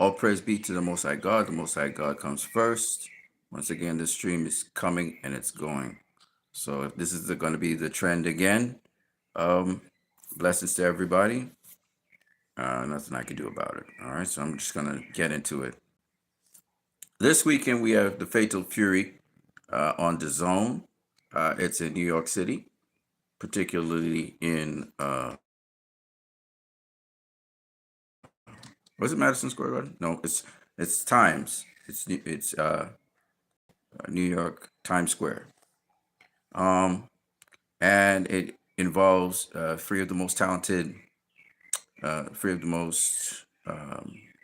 All praise be to the Most High God. The Most High God comes first. Once again, this stream is coming and it's going. So if this is going to be the trend again, um, blessings to everybody. Nothing I can do about it. All right, so I'm just going to get into it. This weekend, we have the Fatal Fury on the Zone. It's in New York City, particularly in, was it Madison Square Garden? No, it's Times. It's New York Times Square. And it involves three of the most talented, three of the most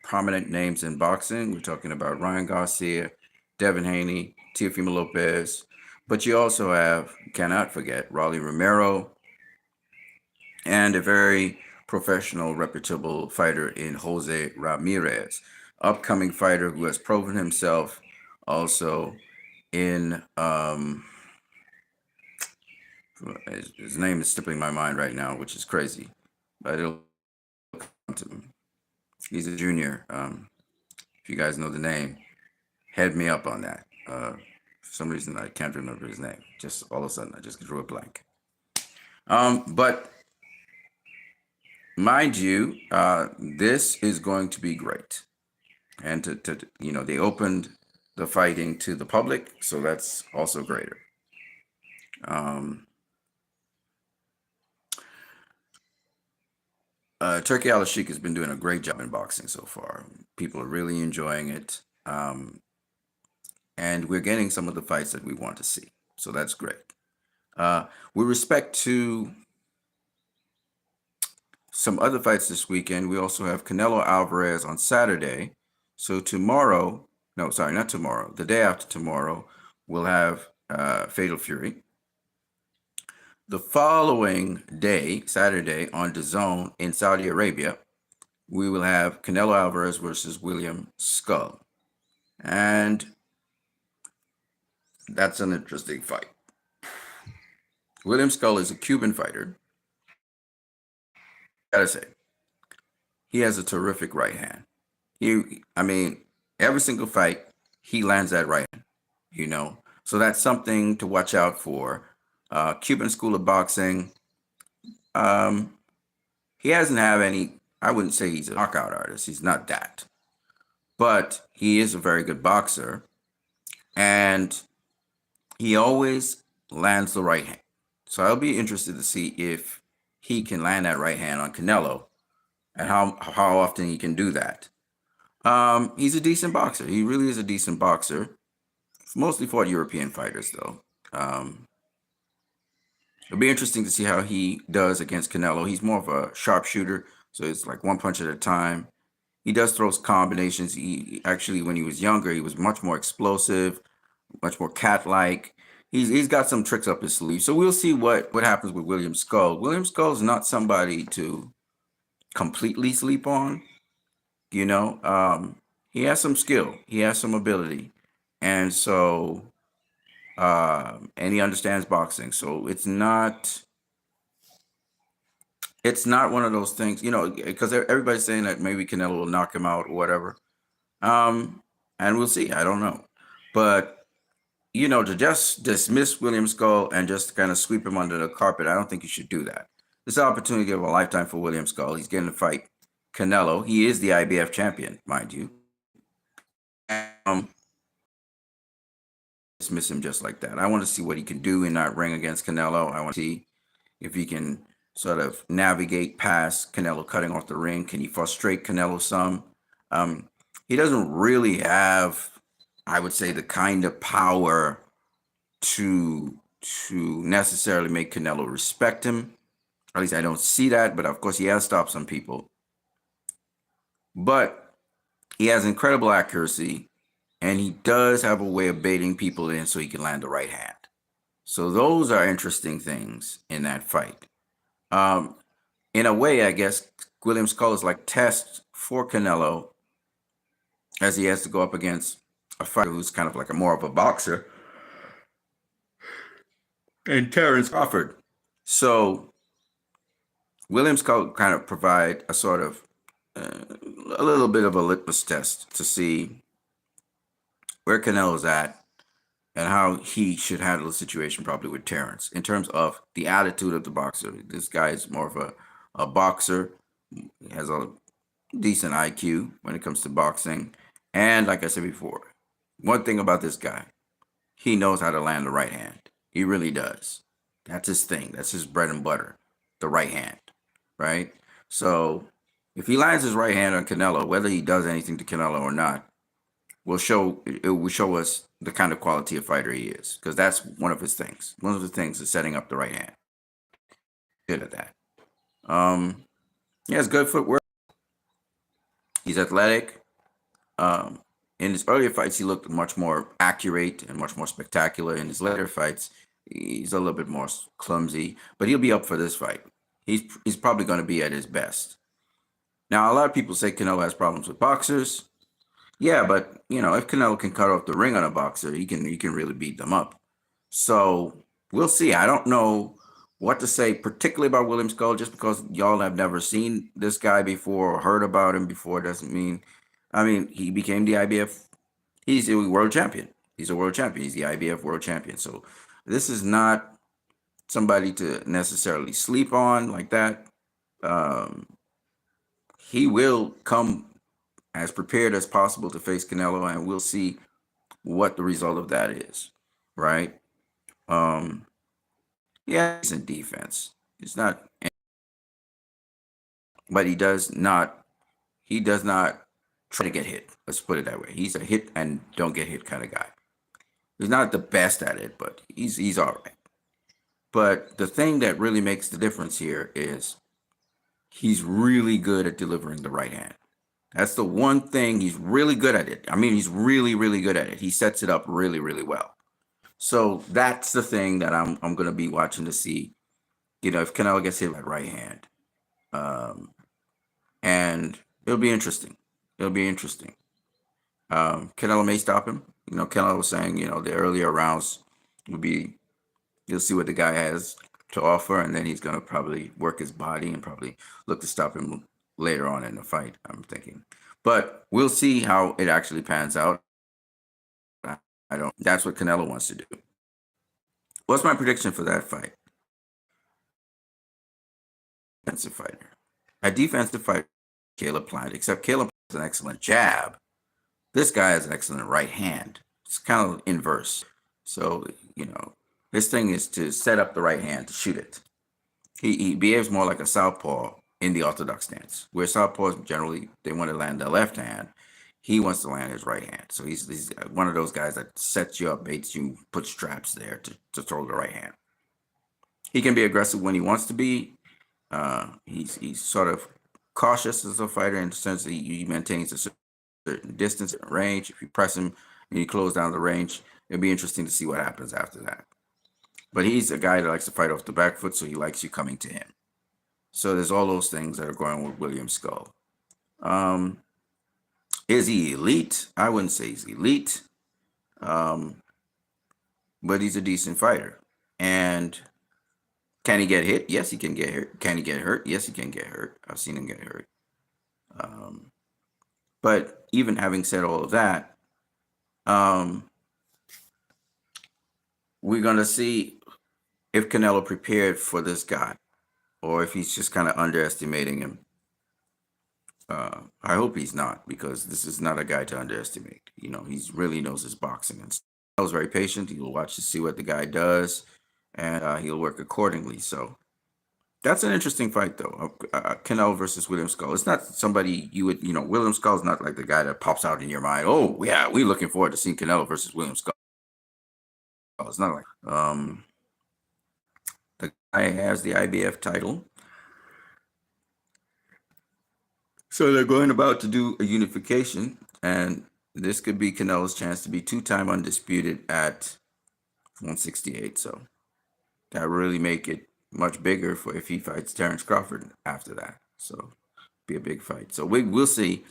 prominent names in boxing. We're talking about Ryan Garcia, Devin Haney, Teofimo Lopez, but you also have, cannot forget, Raleigh Romero, and a very professional, reputable fighter in Jose Ramirez, upcoming fighter who has proven himself also in his name is slipping my mind right now, which is crazy, but it'll come to me. He's a junior. If you guys know the name, head me up on that. For some reason, I can't remember his name. Just all of a sudden, I just drew a blank. But mind you, this is going to be great. And they opened the fighting to the public, so that's also greater. Turkey Al Sheikh has been doing a great job in boxing so far. People are really enjoying it. And we're getting some of the fights that we want to see. So that's great. With respect to some other fights this weekend, we also have Canelo Alvarez on Saturday. So tomorrow, no, sorry, not tomorrow, the day after tomorrow, we'll have Fatal Fury. The following day, Saturday, on the Zone in Saudi Arabia, we will have Canelo Alvarez versus William Skull. And that's an interesting fight. William Skull is a Cuban fighter. Gotta say, he has a terrific right hand. Every single fight, he lands that right hand, So that's something to watch out for. Cuban School of Boxing. He hasn't had any, I wouldn't say he's a knockout artist. He's not that. But he is a very good boxer. And he always lands the right hand. So I'll be interested to see if he can land that right hand on Canelo and how often he can do that. He's a decent boxer. He really is a decent boxer. Mostly fought European fighters, though. It'll be interesting to see how he does against Canelo. He's more of a sharpshooter, so it's like one punch at a time. He does throw combinations. He actually, when he was younger, he was much more explosive, much more cat-like. He's got some tricks up his sleeve. So we'll see what happens with William Skull. William Skull is not somebody to completely sleep on. He has some skill. He has some ability. And so, and he understands boxing. So it's not one of those things, because everybody's saying that maybe Canelo will knock him out or whatever. And we'll see. I don't know. But to just dismiss William Skull and just kind of sweep him under the carpet, I don't think you should do that. This is an opportunity of a lifetime for William Skull. He's getting to fight Canelo. He is the IBF champion, mind you. Dismiss him just like that. I want to see what he can do in that ring against Canelo. I want to see if he can sort of navigate past Canelo cutting off the ring. Can he frustrate Canelo some? He doesn't really have, I would say, the kind of power to necessarily make Canelo respect him. At least I don't see that, but of course he has stopped some people. But he has incredible accuracy, and he does have a way of baiting people in so he can land the right hand. So those are interesting things in that fight. In a way, I guess, William Skull is like test for Canelo, as he has to go up against a fighter who's kind of like more of a boxer, and Terrence Crawford. So William Skull kind of provide a sort of a little bit of a litmus test to see where Canelo's at and how he should handle the situation probably with Terrence in terms of the attitude of the boxer. This guy is more of a boxer. He has a decent IQ when it comes to boxing. And like I said before, one thing about this guy, he knows how to land the right hand. He really does. That's his thing. That's his bread and butter, the right hand, right? So if he lands his right hand on Canelo, whether he does anything to Canelo or not, it will show us the kind of quality of fighter he is, because that's one of his things. One of the things is setting up the right hand. Good at that. He has good footwork. He's athletic. Um, in his earlier fights, he looked much more accurate and much more spectacular. In his later fights, he's a little bit more clumsy, but he'll be up for this fight. He's probably going to be at his best. Now, a lot of people say Canelo has problems with boxers. Yeah, but if Canelo can cut off the ring on a boxer, he can really beat them up. So we'll see. I don't know what to say, particularly about William Skull. Just because y'all have never seen this guy before or heard about him before doesn't mean. I mean, he became the IBF. He's a world champion. He's a world champion. He's the IBF world champion. So this is not somebody to necessarily sleep on like that. Um, he will come as prepared as possible to face Canelo, and we'll see what the result of that is, right? Um, yeah, he's in defense. It's not, but he does not try to get hit. Let's put it that way. He's a hit and don't get hit kind of guy. He's not the best at it, but he's all right. But the thing that really makes the difference here is he's really good at delivering the right hand. That's the one thing he's really good at it. I mean, he's really, really good at it. He sets it up really, really well. So that's the thing that I'm going to be watching to see, if Canelo gets hit with that right hand. And it'll be interesting. It'll be interesting. Canelo may stop him. Canelo was saying, the earlier rounds will be, you'll see what the guy has to offer, and then he's going to probably work his body and probably look to stop him later on in the fight, I'm thinking. But we'll see how it actually pans out. That's what Canelo wants to do. What's my prediction for that fight? Defensive fighter. A defensive fighter, Caleb Plant, except Caleb has an excellent jab. This guy has an excellent right hand. It's kind of inverse. So, his thing is to set up the right hand to shoot it. He behaves more like a southpaw in the orthodox stance, where southpaws generally, they want to land their left hand. He wants to land his right hand. So he's one of those guys that sets you up, baits you, puts traps there to throw the right hand. He can be aggressive when he wants to be. He's sort of cautious as a fighter in the sense that he maintains a certain distance and range. If you press him and you close down the range, it'll be interesting to see what happens after that. But he's a guy that likes to fight off the back foot, so he likes you coming to him. So there's all those things that are going on with William Skull. Is he elite? I wouldn't say he's elite. But he's a decent fighter. And can he get hit? Yes, he can get hurt. Can he get hurt? Yes, he can get hurt. I've seen him get hurt. But even having said all of that, we're going to see if Canelo prepared for this guy or if he's just kind of underestimating him. I hope he's not, because this is not a guy to underestimate. He really knows his boxing, and Canelo's very patient. He'll watch to see what the guy does, and he'll work accordingly. So that's an interesting fight, though. Canelo versus William Skull. It's not somebody you would, William Skull's not like the guy that pops out in your mind. Oh, yeah, we're looking forward to seeing Canelo versus William Skull. It's not like the guy has the IBF title. So they're going about to do a unification, and this could be Canelo's chance to be two-time undisputed at 168. So that really make it much bigger for if he fights Terrence Crawford after that. So be a big fight. So we'll see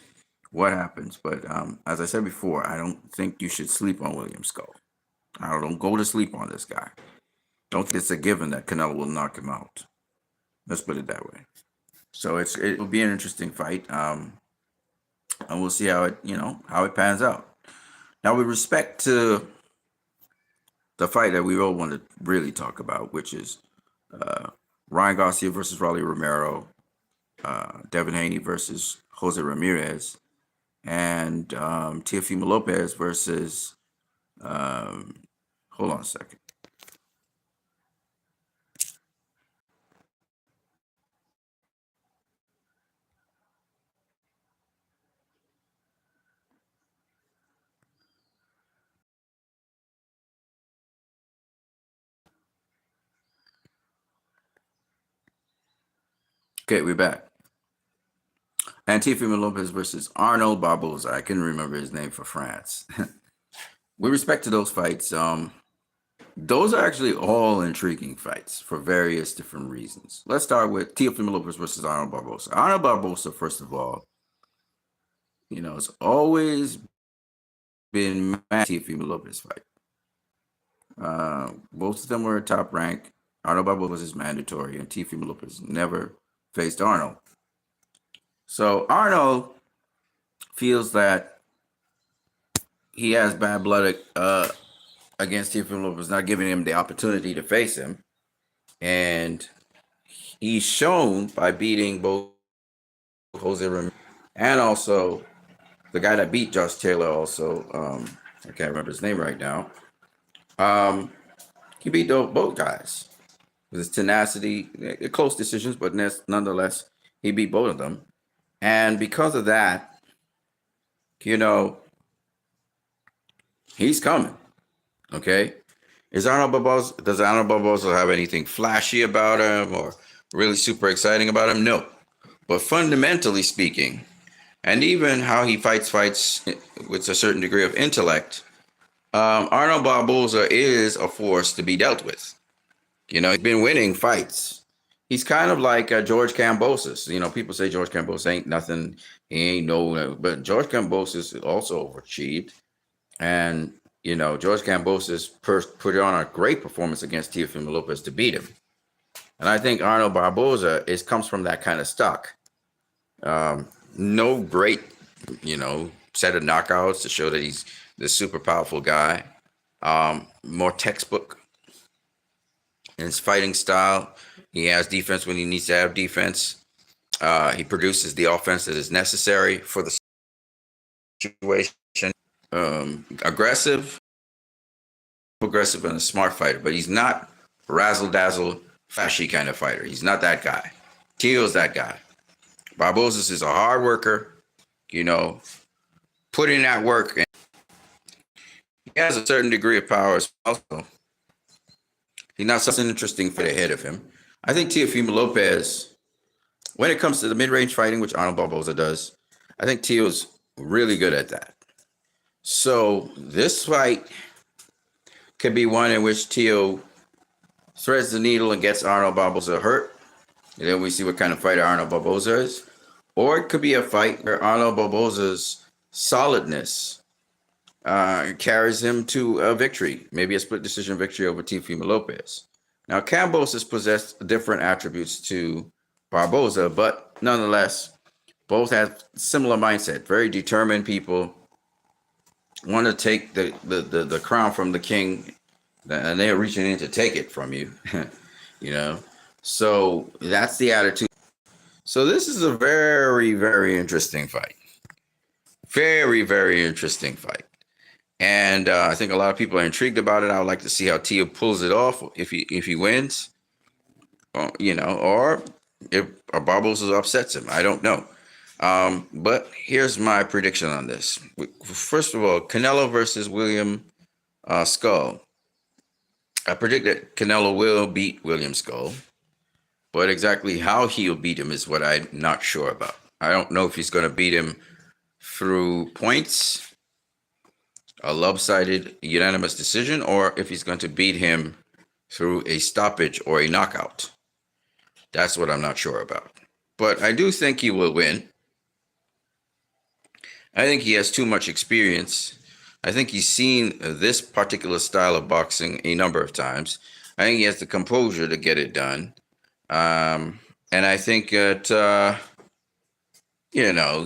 what happens. But as I said before, I don't think you should sleep on William Skull. I don't go to sleep on this guy. Don't think it's a given that Canelo will knock him out. Let's put it that way. So it will be an interesting fight, and we'll see how it pans out. Now, with respect to the fight that we all want to really talk about, which is uh, Ryan Garcia versus Rolly Romero, Devin Haney versus Jose Ramirez, and Teofimo Lopez versus. Um, hold on a second. Okay, we're back. And Teofimo Lopez versus Arnold Barboza. I couldn't remember his name for France. With respect to those fights, those are actually all intriguing fights for various different reasons. Let's start with Teofimo Lopez versus Arnold Barboza. Arnold Barboza, first of all, it's always been mad Teofimo Lopez fight. Both of them were top rank. Arnold Barboza was mandatory, and Teofimo Lopez never faced Arnold. So Arnold feels that he has bad blood against Teofimo Lopez, not giving him the opportunity to face him. And he's shown by beating both Jose Ramirez and also the guy that beat Josh Taylor. Also, I can't remember his name right now. He beat both guys with his tenacity, close decisions, but nonetheless, he beat both of them. And because of that, he's coming. Okay. Does Arnold Barboza have anything flashy about him or really super exciting about him? No. But fundamentally speaking, and even how he fights with a certain degree of intellect, Arnold Barboza is a force to be dealt with. He's been winning fights. He's kind of like George Kambosos. People say George Kambosos ain't nothing. He ain't no, but George Kambosos also overachieved. And, George Kambosos put on a great performance against Teofimo Lopez to beat him. And I think Arnold Barboza comes from that kind of stock. No great, set of knockouts to show that he's this super powerful guy. More textbook in his fighting style. He has defense when he needs to have defense. He produces the offense that is necessary for the situation. Aggressive and a smart fighter, but he's not razzle-dazzle, flashy kind of fighter. He's not that guy. Teo's that guy. Barboza is a hard worker, put in that work. And he has a certain degree of power also. He's not such an interesting fight ahead of him. I think Teofimo Lopez, when it comes to the mid-range fighting, which Arnold Barboza does, I think Teo's really good at that. So this fight could be one in which Teo threads the needle and gets Arnold Barboza hurt. And then we see what kind of fighter Arnold Barboza is. Or it could be a fight where Arnold Barboza's solidness carries him to a victory, maybe a split decision victory over Teofimo Lopez. Now, Kambosos possessed different attributes to Barboza, but nonetheless, both have similar mindset. Very determined people, want to take the crown from the king, and they're reaching in to take it from you. So that's the attitude. So this is a very, very interesting fight. Very, very interesting fight. And I think a lot of people are intrigued about it. I would like to see how Teo pulls it off if he wins, or if Barboza upsets him. I don't know. But here's my prediction on this. First of all, Canelo versus William Skull. I predict that Canelo will beat William Skull, but exactly how he'll beat him is what I'm not sure about. I don't know if he's going to beat him through points, a lopsided unanimous decision, or if he's going to beat him through a stoppage or a knockout. That's what I'm not sure about. But I do think he will win. I think he has too much experience. I think he's seen this particular style of boxing a number of times. I think he has the composure to get it done. And I think that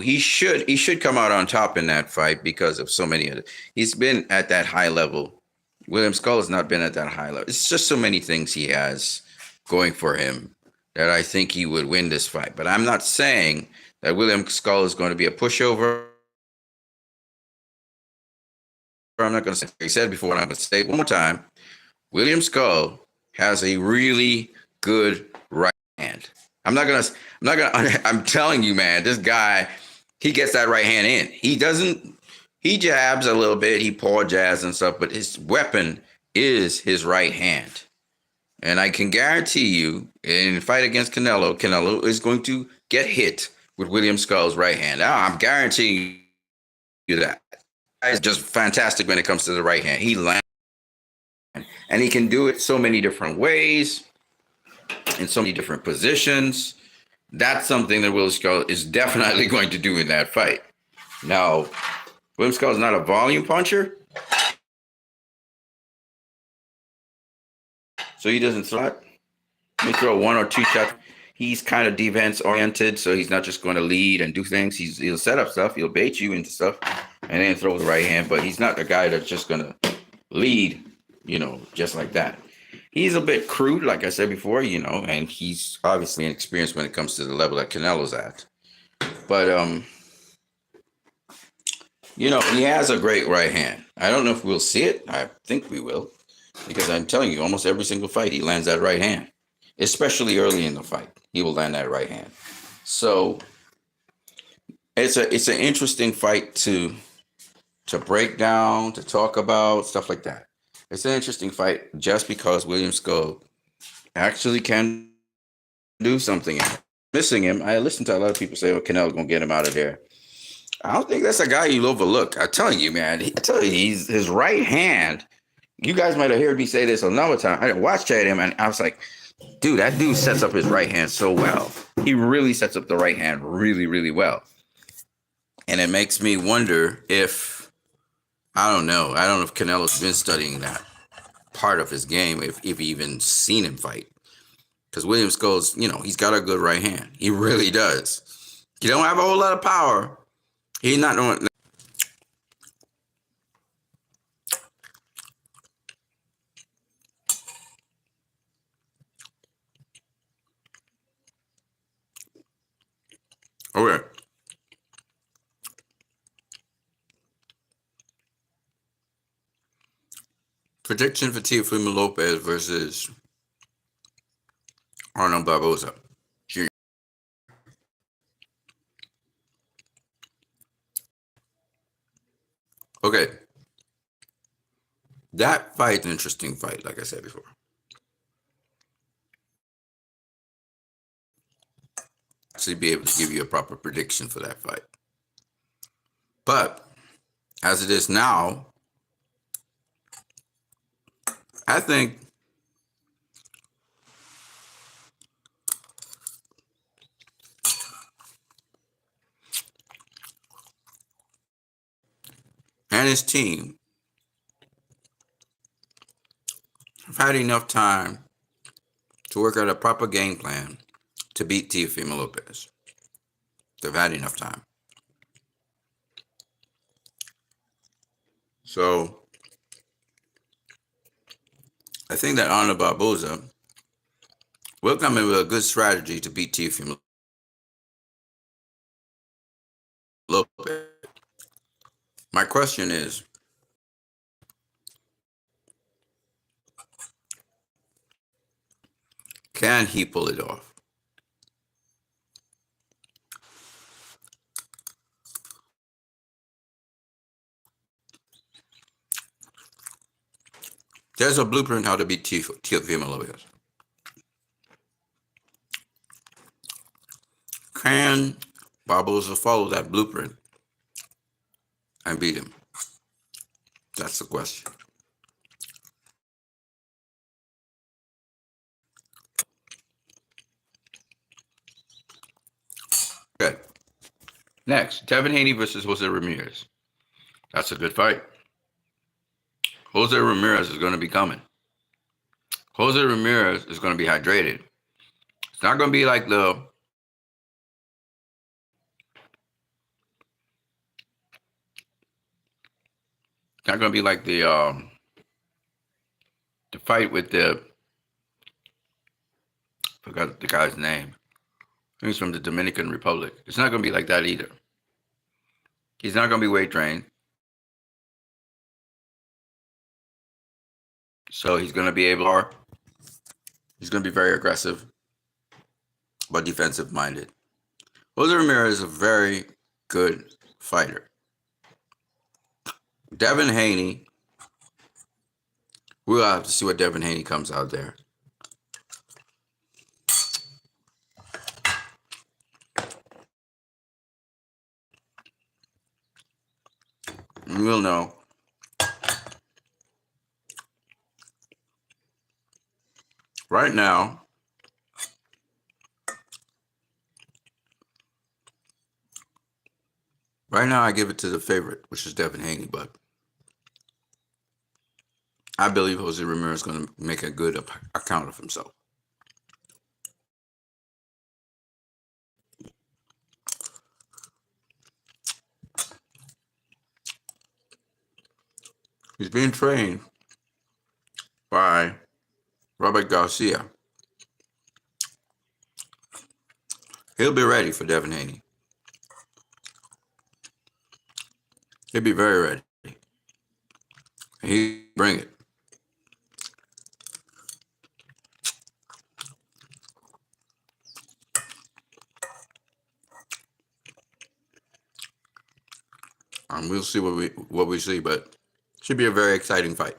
he should come out on top in that fight because of so many of it. He's been at that high level. William Skull has not been at that high level. It's just so many things he has going for him that I think he would win this fight. But I'm not saying that William Skull is going to be a pushover. I'm not going to say he said before, and I'm going to say it one more time. William Skull has a really good right hand. I'm telling you, man, this guy, he gets that right hand in. He jabs a little bit, he paw jabs and stuff, but his weapon is his right hand. And I can guarantee you, in a fight against Canelo is going to get hit with William Skull's right hand. Now, I'm guaranteeing you that. He's just fantastic when it comes to the right hand. He lands, and he can do it so many different ways, in so many different positions. That's something that William Skull is definitely going to do in that fight. Now, William Skull is not a volume puncher, so he doesn't throw. He throw one or two shots. He's kind of defense oriented, so he's not just going to lead and do things. He'll set up stuff, he'll bait you into stuff, and then throw the right hand. But he's not the guy that's just going to lead, just like that. He's a bit crude, like I said before, and he's obviously inexperienced when it comes to the level that Canelo's at. But he has a great right hand. I don't know if we'll see it. I think we will, because I'm telling you, almost every single fight he lands that right hand, especially early in the fight. He will land that right hand. So it's an interesting fight to break down, to talk about, stuff like that. It's an interesting fight just because William Skull actually can do something. Missing him, I listen to a lot of people say, "Oh, Canelo's gonna get him out of there." I don't think that's a guy you overlook. I'm telling you, man. He's his right hand. You guys might have heard me say this another time. I watched him, and I was like, dude, that dude sets up his right hand so well. He really sets up the right hand really, really well. And it makes me wonder if, I don't know if Canelo's been studying that part of his game, if he even seen him fight. Because William Skull's, he's got a good right hand. He really does. He don't have a whole lot of power. He's not doing. Okay. Prediction for Teofimo Lopez versus Arnold Barboza Jr. Okay. That fight's an interesting fight, like I said before. Actually be able to give you a proper prediction for that fight. But as it is now, I think and his team have had enough time to work out a proper game plan to beat Teofimo Lopez. They've had enough time. So I think that Arnold Barboza will come in with a good strategy to beat Teofimo Lopez. My question is, can he pull it off? There's a blueprint how to beat Teofimo Lopez. Can Barboza follow that blueprint and beat him? That's the question. Okay. Next, Devin Haney versus Jose Ramirez. That's a good fight. Jose Ramirez is going to be coming. Jose Ramirez is going to be hydrated. It's not going to be like the fight with forgot the guy's name. He's from the Dominican Republic. It's not going to be like that either. He's not going to be weight trained. So he's going to be he's going to be very aggressive, but defensive minded. Jose Ramirez is a very good fighter. Devin Haney, we'll have to see what Devin Haney comes out there. And we'll know. Right now, I give it to the favorite, which is Devin Haney, but I believe Jose Ramirez is going to make a good account of himself. He's being trained by Robert Garcia. He'll be ready for Devin Haney. He'll be very ready. He bring it. We'll see what we see, but should be a very exciting fight.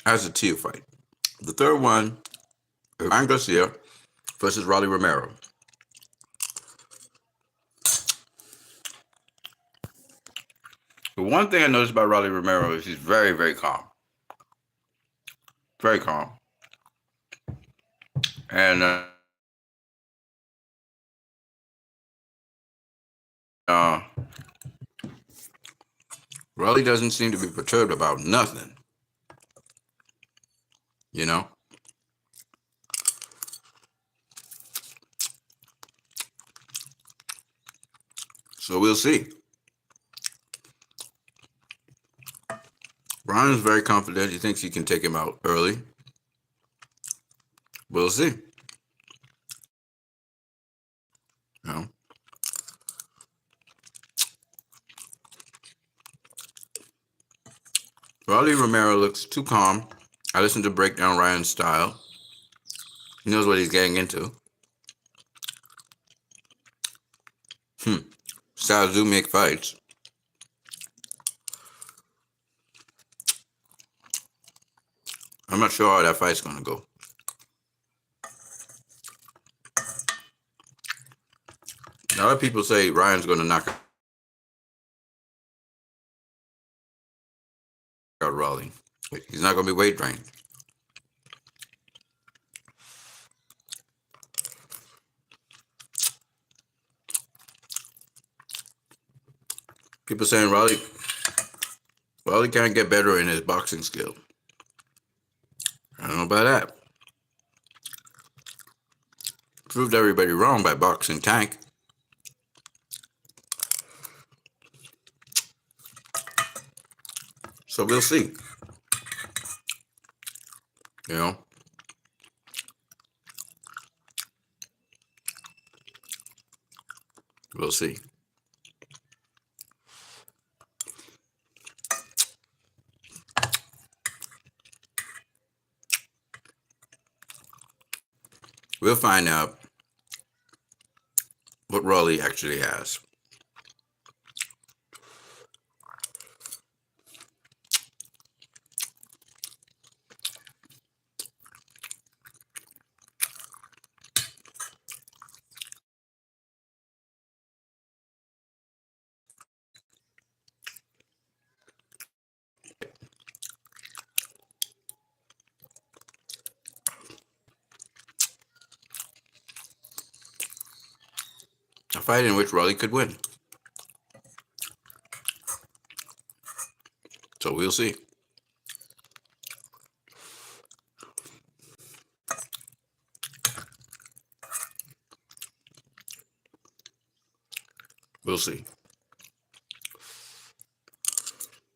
As a tier fight. The third one, Ryan Garcia versus Rolly Romero. The one thing I noticed about Rolly Romero is he's very, very calm. Very calm. And Rolly doesn't seem to be perturbed about nothing. You know? So we'll see. Ryan's very confident. He thinks he can take him out early. We'll see. You know? Rolly Romero looks too calm. I listened to break down Ryan's style. He knows what he's getting into. Styles do make fights. I'm not sure how that fight's going to go. A lot of people say Ryan's going to knock out Rolly. He's not going to be weight trained. People saying Rolly can't get better in his boxing skill. I don't know about that. Proved everybody wrong by boxing Tank. So we'll see. You know? We'll see. We'll find out what Rolly actually has. A fight in which Rolly could win. So we'll see. We'll see.